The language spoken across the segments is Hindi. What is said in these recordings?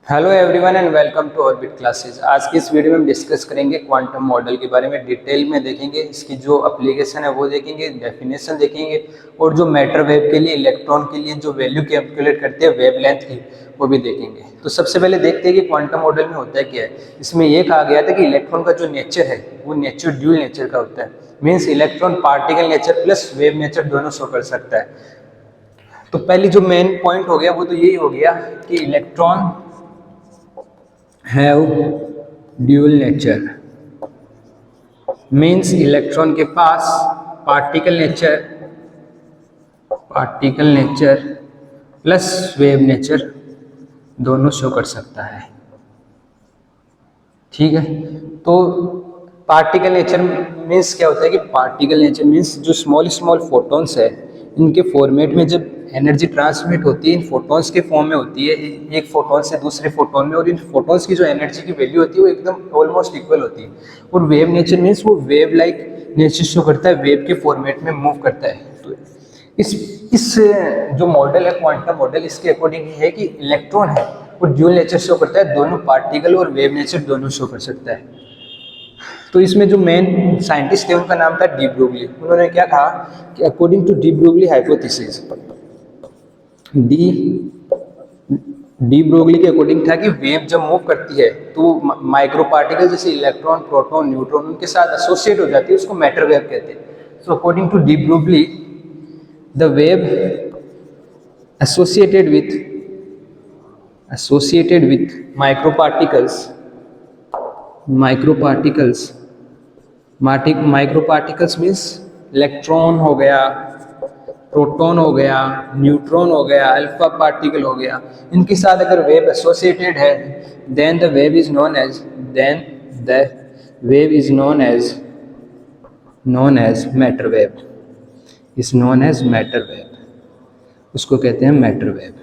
Hello everyone and welcome to orbit classes. आज की इस वीडियो में हम डिस्कस करेंगे क्वांटम मॉडल के बारे में। डिटेल में देखेंगे, इसकी जो एप्लीकेशन है वो देखेंगे, डेफिनेशन देखेंगे और जो मैटर वेव के लिए, इलेक्ट्रॉन के लिए जो वैल्यू कैलकुलेट करते हैं वेवलेंथ की, वो भी देखेंगे। तो सबसे पहले देखते हैं कि क्वांटम मॉडल में होता है क्या है। इसमें ये कहा गया था कि इलेक्ट्रॉन का जो नेचर है वो नेचर ड्यूल नेचर का होता है। Means electron particle nature plus wave nature दोनों शो कर सकता है। तो पहली जो मेन पॉइंट हो गया वो तो यही हो गया कि electron have dual nature. Means electron के पास particle nature plus wave nature दोनों शो कर सकता है। ठीक है, तो पार्टिकल नेचर मीन्स क्या होता है कि पार्टिकल नेचर मीन्स जो स्मॉल स्मॉल फोटॉन्स है, इनके फॉर्मेट में जब एनर्जी ट्रांसमिट होती है इन फोटॉन्स के फॉर्म में होती है, एक फोटॉन से दूसरे फोटॉन में, और इन फोटॉन्स की जो एनर्जी की वैल्यू होती है वो एकदम ऑलमोस्ट इक्वल होती है। और वेव नेचर मीन्स वो वेव लाइक नेचर शो करता है, वेव के फॉर्मेट में मूव करता है। तो इस जो मॉडल है क्वांटम मॉडल, इसके अकॉर्डिंग है कि इलेक्ट्रॉन है वो ड्यूल नेचर शो करता है, दोनों पार्टिकल और वेव नेचर दोनों शो कर सकता है। तो इसमें जो मेन साइंटिस्ट थे उनका नाम था डी ब्रोगली। उन्होंने क्या कहा कि according to de Broglie hypothesis, de Broglie के अकॉर्डिंग था कि वेव जब मूव करती है तो माइक्रो पार्टिकल जैसे इलेक्ट्रॉन, प्रोटॉन, न्यूट्रॉन उनके साथ एसोसिएट हो जाती है, उसको मैटर वेव कहते हैं। So according to de Broglie the wave associated with microparticles means electron हो गया, प्रोटॉन हो गया, न्यूट्रॉन हो गया, अल्फा पार्टिकल हो गया, इनके साथ अगर वेव एसोसिएटेड है then the wave is known as matter wave, उसको कहते हैं मैटर वेव।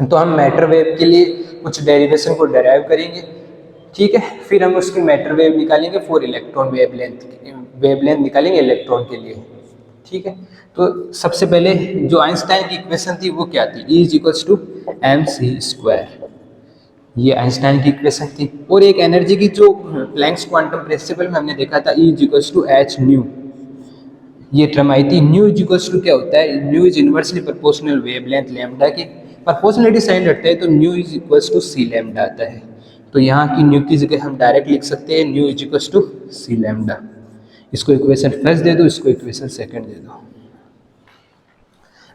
तो हम मैटर वेव के लिए कुछ डेरिवेशन को डेराइव करेंगे, ठीक है। फिर हम उसकी मैटर वेव निकालेंगे फॉर इलेक्ट्रॉन वेवलेंथ निकालेंगे इलेक्ट्रॉन के लिए, ठीक है। तो सबसे पहले जो आइंस्टाइन की इक्वेशन थी वो क्या थी, E = mc²। ये आइंस्टाइन की इक्वेशन थी। और एक एनर्जी की जो प्लैंक्स क्वांटम प्रिंसिपल में हमने देखा था, E = h/ν, ये टर्म आई थी। न्यू इक्वल्स टू क्या होता है, nu is inversely proportional wavelength lambda की। प्रोपोर्शनलिटी साइन रखते हैं तो nu is equals to c lambda आता है। तो यहाँ की न्यू की जगह हम डायरेक्ट लिख सकते हैं nu is equals to c lambda. इसको इक्वेशन फर्स्ट दे दो, इसको इक्वेशन सेकंड दे दो।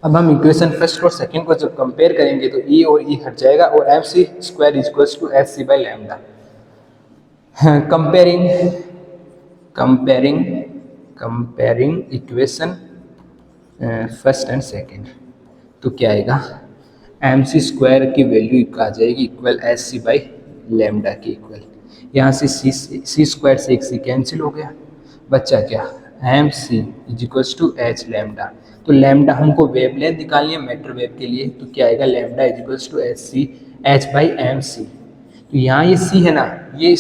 अब हम इक्वेशन फर्स्ट और सेकंड को जब कंपेयर करेंगे तो ई और ई हट जाएगा और mc² equals to hc/λ। Comparing equation first and second, तो क्या आएगा, mc² की वैल्यू आ जाएगी इक्वल hc/λ की इक्वल। यहाँ से c² से एक c कैंसिल हो गया, बच्चा क्या, mc = h λ। तो लैम्डा हमको वेवलेंथ निकालनी है मैटर वेव के लिए, तो क्या आएगा, λ = h/mc। तो यहाँ ये c है ना, ये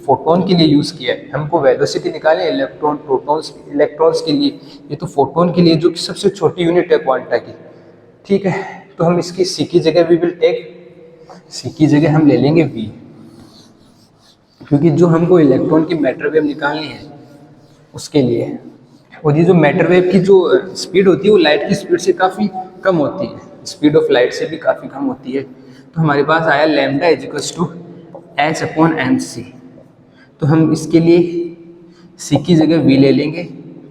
फोटोन के लिए यूज़ किया है। हमको वेलोसिटी निकालें इलेक्ट्रॉन्स के लिए, ये तो फोटोन के लिए जो कि सबसे छोटी यूनिट है क्वांटा की, ठीक है। तो हम इसकी c की जगह c की जगह हम ले लेंगे v, क्योंकि जो हमको इलेक्ट्रॉन की मैटर वेव निकालनी है उसके लिए। और ये जो मैटर वेव की जो स्पीड होती है वो लाइट की स्पीड से काफ़ी कम होती है, स्पीड ऑफ लाइट से भी काफ़ी कम होती है। तो हमारे पास आया λ = h/mc। तो हम इसके लिए c की जगह v ले लेंगे,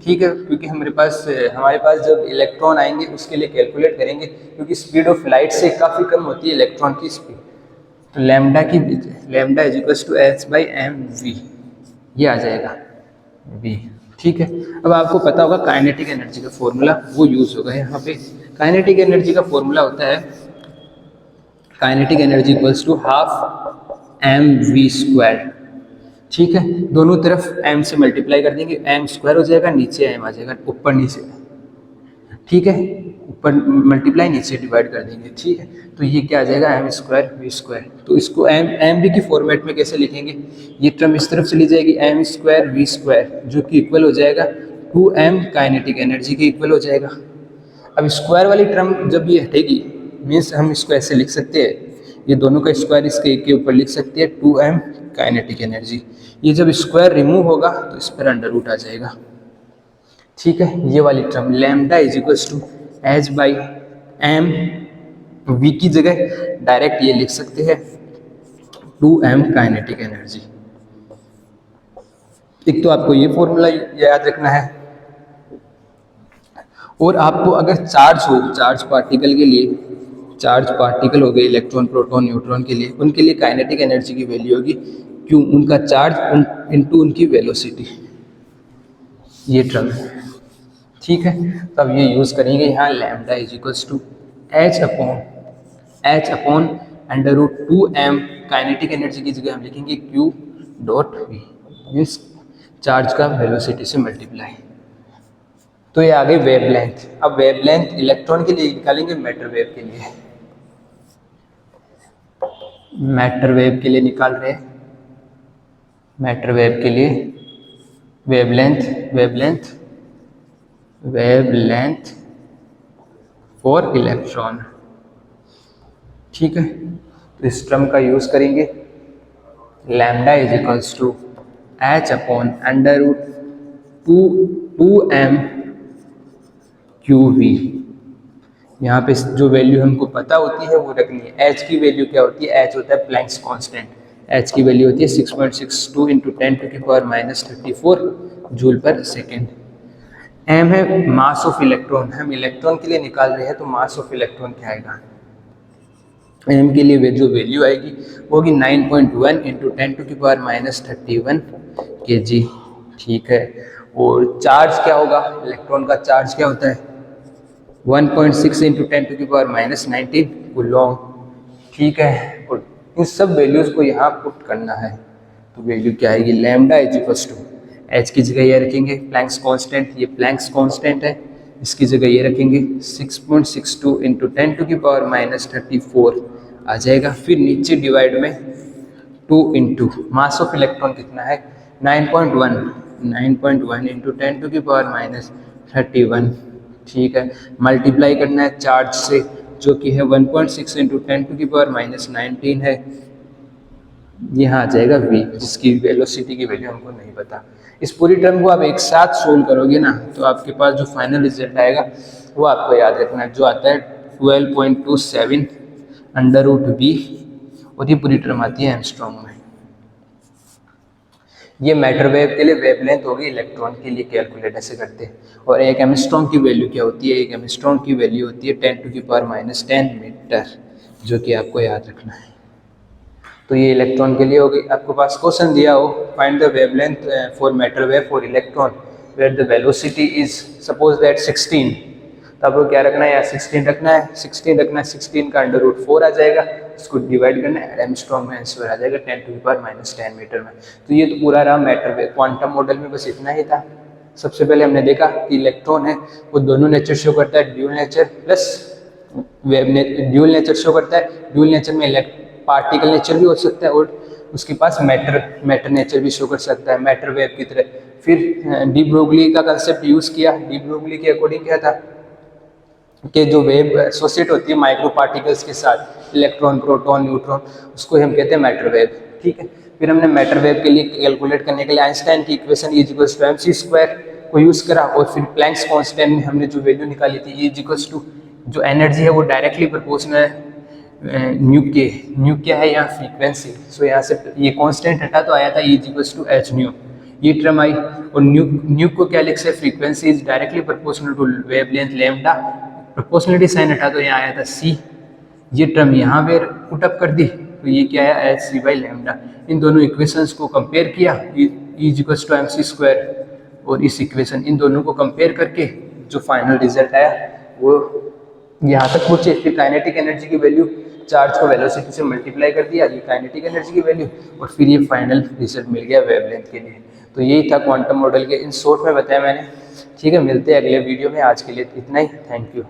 ठीक है, क्योंकि हमारे पास जब इलेक्ट्रॉन आएंगे उसके लिए कैलकुलेट करेंगे, क्योंकि स्पीड ऑफ लाइट से काफ़ी कम होती है इलेक्ट्रॉन की स्पीड। तो λ = h/mv, ये आ जाएगा v, ठीक है। अब आपको पता होगा काइनेटिक एनर्जी का फॉर्मूला, वो यूज़ होगा यहाँ पे। काइनेटिक एनर्जी का फॉर्मूला होता है काइनेटिक एनर्जी = ½ mv², ठीक है। दोनों तरफ m से मल्टीप्लाई कर देंगे, m² हो जाएगा, नीचे m आ जाएगा, ऊपर नीचे, ठीक है, ऊपर मल्टीप्लाई नीचे डिवाइड कर देंगे, ठीक है। तो ये क्या आ जाएगा, m² v²। तो इसको mv की फॉर्मेट में कैसे लिखेंगे, ये टर्म इस तरफ चली जाएगी m² v², जो कि इक्वल हो जाएगा 2m काइनेटिक एनर्जी के इक्वल हो जाएगा। अब स्क्वायर वाली टर्म जब ये हटेगी, मीन्स हम इसको ऐसे लिख सकते हैं, ये दोनों का स्क्वायर इसके एक के ऊपर लिख सकते हैं 2m काइनेटिक एनर्जी। ये जब स्क्वायर रिमूव होगा तो इस पर अंडर रूट आ जाएगा। ठीक है, ये वाली term lambda is equals to h by m, v की जगह डायरेक्ट ये लिख सकते हैं 2m काइनेटिक एनर्जी। एक तो आपको ये फॉर्मूला याद रखना है, और आपको अगर चार्ज हो, चार्ज पार्टिकल के लिए, चार्ज पार्टिकल हो गए इलेक्ट्रॉन प्रोटॉन न्यूट्रॉन के लिए, उनके लिए काइनेटिक एनर्जी की वैल्यू होगी क्यों, उनका चार्ज इनटू उनकी वेलोसिटी, ये टर्म है। ठीक है, तब ये यूज़ करेंगे यहाँ lambda is equals to h upon under root 2m, kinetic energy की जगह हम लिखेंगे q dot v, means charge का वेलोसिटी से मल्टीप्लाई। तो ये आ गई वेवलेंथ। अब वेवलेंथ इलेक्ट्रॉन के लिए निकालेंगे, मैटर वेव के लिए, मैटर वेव के लिए निकाल रहे हैं। मैटर वेव के लिए वेवलेंथ फॉर इलेक्ट्रॉन। ठीक है, तो इस टर्म का यूज करेंगे lambda is equals to h upon under root 2m q v. यहाँ पे जो वैल्यू हमको पता होती है वो रखनी है। एच की वैल्यू क्या होती है, एच होता है प्लैंक्स कांस्टेंट, एच की वैल्यू होती है 6.62 into 10⁻⁻34 joule per second. M है मास ऑफ इलेक्ट्रॉन, हम इलेक्ट्रॉन के लिए निकाल रहे हैं, तो मास ऑफ इलेक्ट्रॉन क्या आएगा, एम के लिए जो वैल्यू आएगी वो होगी 9.1 इंटू 10⁻31 kg। ठीक है, और चार्ज क्या होगा, इलेक्ट्रॉन का चार्ज क्या होता है 1.6 इंटू 10⁻19 कूलॉम। ठीक है, और इन सब वैल्यूज़ को यहाँ पुट करना है, तो वैल्यू क्या आएगी, lambda is equals to h की जगह ये रखेंगे प्लैंक्स कांस्टेंट, ये प्लैंक्स कांस्टेंट है, इसकी जगह ये रखेंगे 6.62 इंटू 10⁻34 आ जाएगा। फिर नीचे डिवाइड में 2 इंटू मास ऑफ इलेक्ट्रॉन कितना है 9.1 इंटू 10⁻31। ठीक है, मल्टीप्लाई करना है चार्ज से जो कि है 1.6 इंटू 10⁻19 है, यहाँ आ जाएगा v, जिसकी वेलोसिटी की वैल्यू हमको नहीं पता। इस पूरी टर्म को आप एक साथ सोल्व करोगे ना, तो आपके पास जो फाइनल रिजल्ट आएगा वो आपको याद रखना है, जो आता है 12.27 अंडर रूट वी, और ये पूरी टर्म आती है एंगस्ट्रॉम में। ये मैटर वेव के लिए वेवलेंथ होगी, इलेक्ट्रॉन के लिए कैलकुलेट ऐसे करते हैं। और एक एंगस्ट्रॉम की वैल्यू क्या होती है, एक एंगस्ट्रॉम की वैल्यू होती है 10⁻10 मीटर, जो कि आपको याद रखना है। तो ये इलेक्ट्रॉन के लिए होगी। आपको पास क्वेश्चन दिया हो, find the wavelength for matter wave for electron where the velocity is suppose that 16, तो आपको क्या रखना है, यहाँ 16 रखना है, 16 का अंडर रूट 4 आ जाएगा, इसको डिवाइड करना है, एंगस्ट्रॉम में आंसर आ जाएगा 10⁻10 मीटर में। तो ये तो पूरा रहा मैटर वेव। क्वांटम मॉडल में बस इतना ही था। सबसे पहले हमने देखा कि इलेक्ट्रॉन है वो दोनों नेचर शो करता है, dual nature plus wave dual nature show करता है। ड्यूल नेचर में पार्टिकल नेचर भी हो सकता है, और उसके पास मैटर नेचर भी शो कर सकता है, मैटर वेव की तरह। फिर डी ब्रोगली का कंसेप्ट यूज़ किया। डी ब्रोगली के अकॉर्डिंग क्या था कि जो वेव एसोसिएट होती है माइक्रो पार्टिकल्स के साथ, इलेक्ट्रॉन प्रोटॉन न्यूट्रॉन, उसको हम कहते हैं मैटर वेव। ठीक है, फिर हमने मैटर वेव के लिए कैलकुलेट करने के लिए आइंस्टाइन की इक्वेशन E = mc² को यूज़ करा, और फिर प्लैंक्स कांस्टेंट में हमने जो वैल्यू निकाली थी E = जो एनर्जी है वो डायरेक्टली प्रोपोर्शनल है न्यू क्या है यहाँ फ्रीक्वेंसी। सो यहाँ से ये कांस्टेंट हटा तो आया था E = hν, ये टर्म आई। और न्यू को क्या लिख सकते, frequency is directly proportional to wavelength lambda, proportionality sign हटा तो यहाँ आया था c, ये टर्म यहाँ पे पुट अप कर दी, तो ये क्या आया hc/λ। इन दोनों इक्वेशंस को कंपेयर किया, E = mc², और इस इक्वेशन इन दोनों को कंपेयर करके जो फाइनल रिजल्ट आया वो यहाँ तक पहुँचे। फिर काइनेटिक एनर्जी की वैल्यू चार्ज को वेलोसिटी से मल्टीप्लाई कर दिया, ये काइनेटिक एनर्जी की वैल्यू, और फिर ये फाइनल रिजल्ट मिल गया वेवलेंथ के लिए। तो यही था क्वांटम मॉडल के, इन शॉर्ट में बताया मैंने। ठीक है, मिलते हैं अगले वीडियो में, आज के लिए इतना ही, थैंक यू।